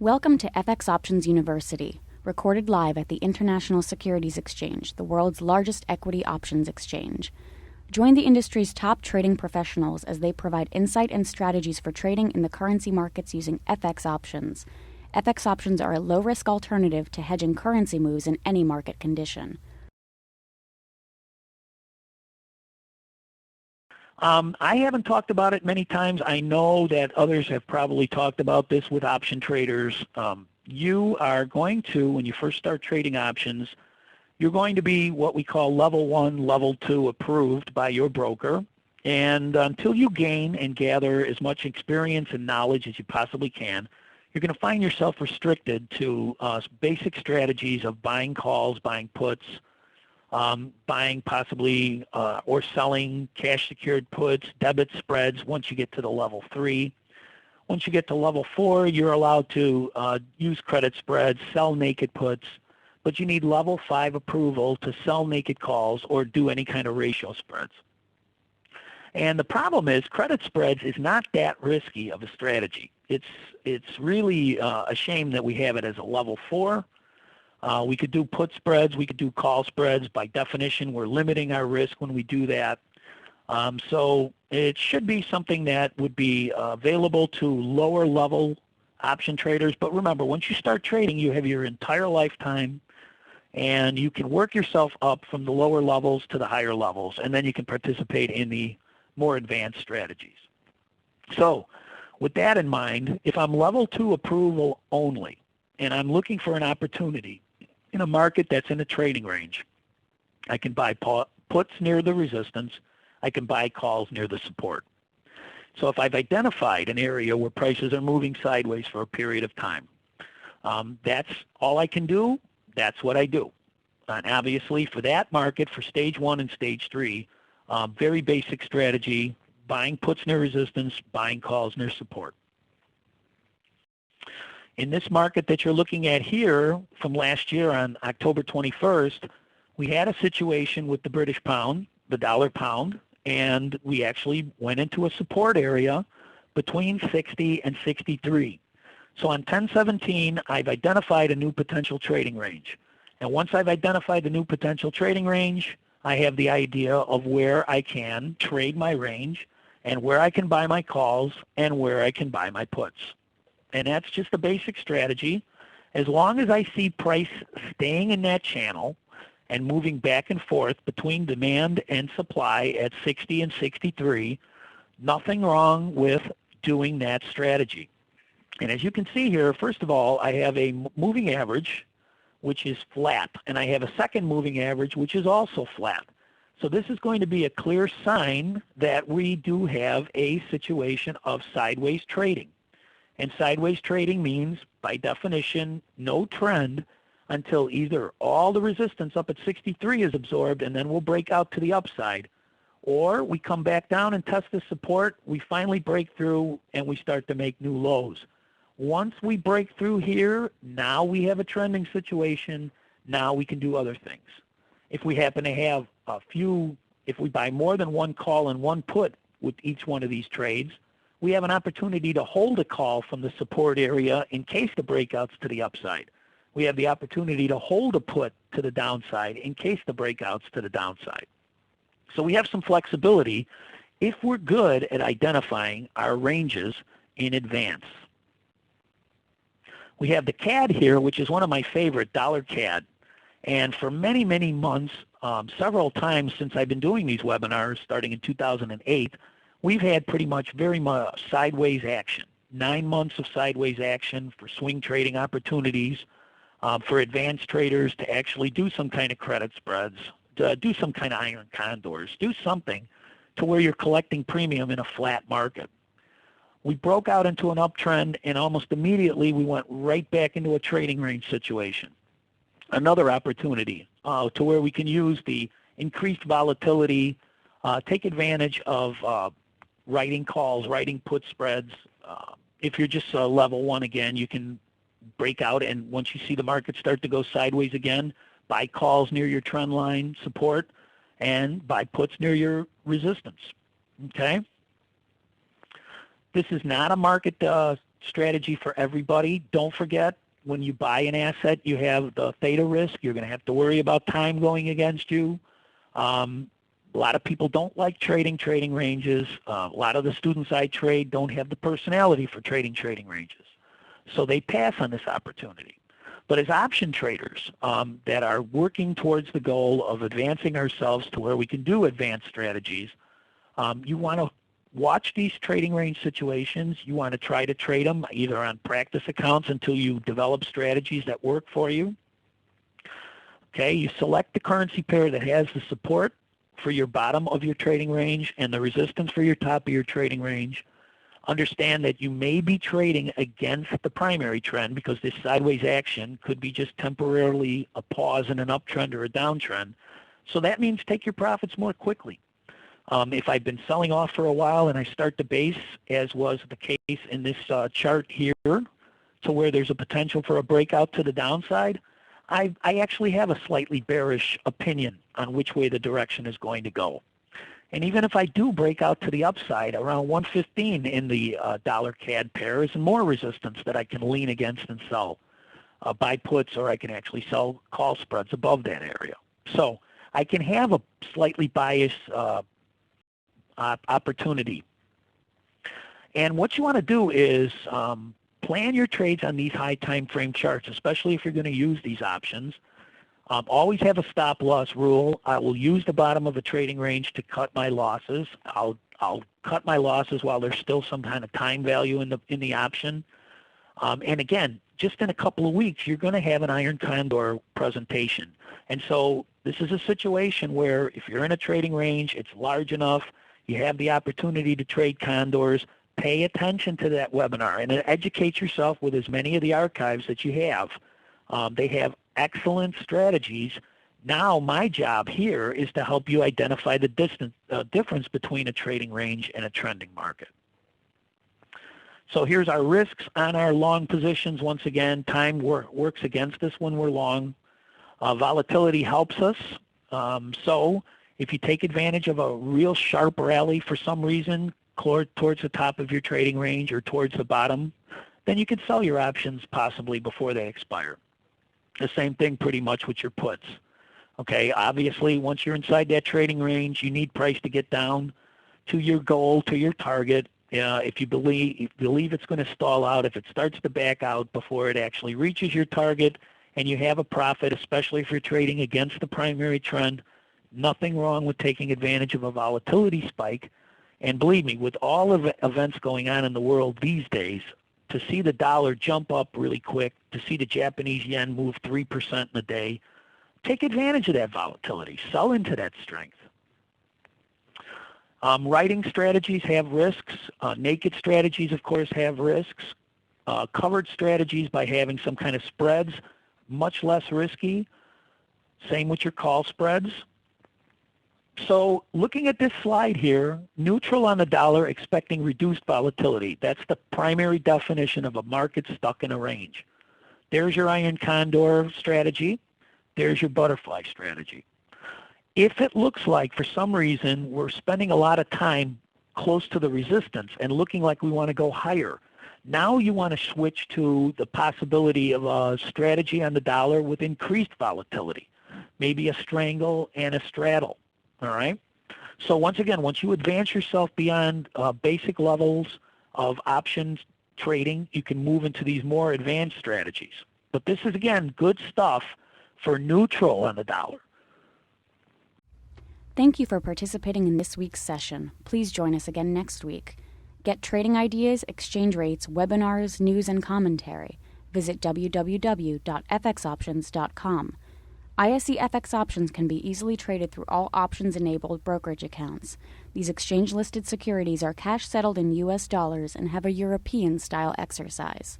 Welcome to FX Options University, recorded live at the International Securities Exchange, the world's largest equity options exchange. Join the industry's top trading professionals as they provide insight and strategies for trading in the currency markets using FX options. FX options are a low-risk alternative to hedging currency moves in any market condition. I haven't talked about it many times. I know that others have probably talked about this with option traders. You are going to, when you first start trading options, you're going to be what we call level 1, level 2 approved by your broker. And until you gain and gather as much experience and knowledge as you possibly can, you're going to find yourself restricted to basic strategies of buying calls, buying puts, buying possibly or selling cash secured puts, debit spreads once you get to the level 3. Once you get to level 4, you're allowed to use credit spreads, sell naked puts, but you need level 5 approval to sell naked calls or do any kind of ratio spreads. And the problem is credit spreads is not that risky of a strategy. It's really a shame that we have it as a level 4. We could do put spreads, we could do call spreads. By definition, we're limiting our risk when we do that. So it should be something that would be available to lower level option traders. But remember, once you start trading, you have your entire lifetime, and you can work yourself up from the lower levels to the higher levels, and then you can participate in the more advanced strategies. So with that in mind, if I'm level 2 approval only, and I'm looking for an opportunity in a market that's in a trading range, I can buy puts near the resistance, I can buy calls near the support. So if I've identified an area where prices are moving sideways for a period of time, that's all I can do, that's what I do. And obviously for that market, for stage 1 and stage 3, very basic strategy, buying puts near resistance, buying calls near support. In this market that you're looking at here from last year on October 21st, we had a situation with the British pound, the dollar pound, and we actually went into a support area between 60 and 63. So on 10/17, I've identified a new potential trading range. And once I've identified the new potential trading range, I have the idea of where I can trade my range and where I can buy my calls and where I can buy my puts. And that's just a basic strategy. As long as I see price staying in that channel and moving back and forth between demand and supply at 60 and 63, nothing wrong with doing that strategy. And as you can see here, first of all, I have a moving average, which is flat, and I have a second moving average, which is also flat. So this is going to be a clear sign that we do have a situation of sideways trading. And sideways trading means, by definition, no trend until either all the resistance up at 63 is absorbed and then we'll break out to the upside, or we come back down and test the support, we finally break through and we start to make new lows. Once we break through here, now we have a trending situation. Now we can do other things. If we happen to have a few, if we buy more than one call and one put with each one of these trades, we have an opportunity to hold a call from the support area in case the breakouts to the upside. We have the opportunity to hold a put to the downside in case the breakouts to the downside. So we have some flexibility if we're good at identifying our ranges in advance. We have the CAD here, which is one of my favorite, dollar CAD. And for many, many months, several times since I've been doing these webinars starting in 2008, we've had pretty much very much sideways action. 9 months of sideways action for swing trading opportunities, for advanced traders to actually do some kind of credit spreads, to do some kind of iron condors, do something to where you're collecting premium in a flat market. We broke out into an uptrend, and almost immediately we went right back into a trading range situation. Another opportunity to where we can use the increased volatility, take advantage of writing calls, writing put spreads. If you're just level 1 again, you can break out, and once you see the market start to go sideways again, buy calls near your trend line support and buy puts near your resistance. Okay? This is not a market strategy for everybody. Don't forget, when you buy an asset, you have the theta risk. You're going to have to worry about time going against you. A lot of people don't like trading ranges. A lot of the students I trade don't have the personality for trading ranges. So they pass on this opportunity. But as option traders that are working towards the goal of advancing ourselves to where we can do advanced strategies, you want to watch these trading range situations. You want to try to trade them either on practice accounts until you develop strategies that work for you. Okay, you select the currency pair that has the support for your bottom of your trading range and the resistance for your top of your trading range. Understand that you may be trading against the primary trend because this sideways action could be just temporarily a pause in an uptrend or a downtrend. So that means take your profits more quickly. If I've been selling off for a while and I start to base, as was the case in this chart here, to where there's a potential for a breakout to the downside, I actually have a slightly bearish opinion on which way the direction is going to go. And even if I do break out to the upside, around 115 in the dollar CAD pair is more resistance that I can lean against and sell, buy puts, or I can actually sell call spreads above that area. So I can have a slightly biased opportunity. And what you want to do is plan your trades on these high time frame charts, especially if you're going to use these options. Always have a stop loss rule. I will use the bottom of a trading range to cut my losses. I'll cut my losses while there's still some kind of time value in the option. And again, just in a couple of weeks, you're going to have an iron condor presentation. And so this is a situation where if you're in a trading range, it's large enough, you have the opportunity to trade condors, pay attention to that webinar and educate yourself with as many of the archives that you have. They have excellent strategies. Now my job here is to help you identify the difference between a trading range and a trending market. So here's our risks on our long positions. Once again, time works against us when we're long. Volatility helps us. So if you take advantage of a real sharp rally for some reason towards the top of your trading range or towards the bottom, then you can sell your options possibly before they expire. The same thing pretty much with your puts. Okay, obviously once you're inside that trading range, you need price to get down to your goal, to your target. If you believe it's going to stall out, if it starts to back out before it actually reaches your target and you have a profit, especially if you're trading against the primary trend, nothing wrong with taking advantage of a volatility spike. And believe me, with all of the events going on in the world these days, to see the dollar jump up really quick, to see the Japanese yen move 3% in a day, take advantage of that volatility. Sell into that strength. Writing strategies have risks. Naked strategies, of course, have risks. Covered strategies by having some kind of spreads, much less risky. Same with your call spreads. So looking at this slide here, neutral on the dollar, expecting reduced volatility. That's the primary definition of a market stuck in a range. There's your iron condor strategy. There's your butterfly strategy. If it looks like for some reason we're spending a lot of time close to the resistance and looking like we want to go higher, now you want to switch to the possibility of a strategy on the dollar with increased volatility, maybe a strangle and a straddle. All right. So once again, once you advance yourself beyond basic levels of options trading, you can move into these more advanced strategies. But this is, again, good stuff for neutral on the dollar. Thank you for participating in this week's session. Please join us again next week. Get trading ideas, exchange rates, webinars, news, and commentary. Visit www.fxoptions.com. ISE FX options can be easily traded through all options-enabled brokerage accounts. These exchange-listed securities are cash-settled in U.S. dollars and have a European-style exercise.